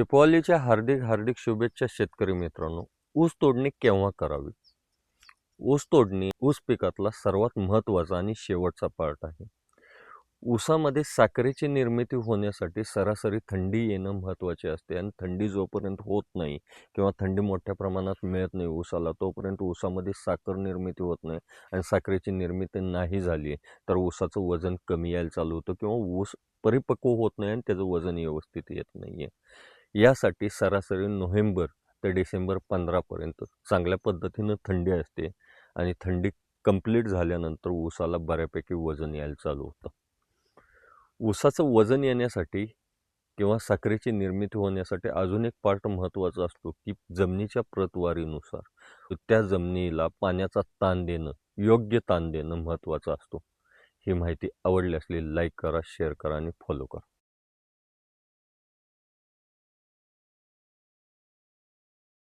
दीपावलीच्या हार्दिक हार्दिक शुभेच्छा शेतकरी मित्रांनो. ऊस तोडणी केव्हा करावी? ऊस तोडणी ऊस पिकातला सर्वात महत्त्वाचा आणि शेवटचा पार्ट आहे. ऊसामध्ये साखरेची निर्मिती होण्यासाठी सरासरी थंडी येणं महत्त्वाचे असते आणि थंडी जोपर्यंत होत नाही किंवा थंडी मोठ्या प्रमाणात मिळत नाही ऊसाला, तोपर्यंत ऊसामध्ये साखर निर्मिती होत नाही आणि साखरेची निर्मिती नाही झाली तर ऊसाचं वजन कमी यायला चालू होतं किंवा ऊस परिपक्व होत नाही आणि त्याचं वजन व्यवस्थित येत नाही आहे. यासाठी सरासरी नोव्हेंबर ते डिसेंबर 15पर्यंत चांगल्या पद्धतीनं थंडी असते आणि थंडी कंप्लीट झाल्यानंतर ऊसाला बऱ्यापैकी वजन यायला चालू होतं. ऊसाचं वजन येण्यासाठी किंवा साखरेची निर्मिती होण्यासाठी अजून एक पार्ट महत्त्वाचा असतो की जमिनीच्या प्रतवारीनुसार त्या जमिनीला पाण्याचा ताण देणं, योग्य ताण देणं महत्त्वाचं असतो. ही माहिती आवडली असली लाईक करा, शेअर करा आणि फॉलो करा.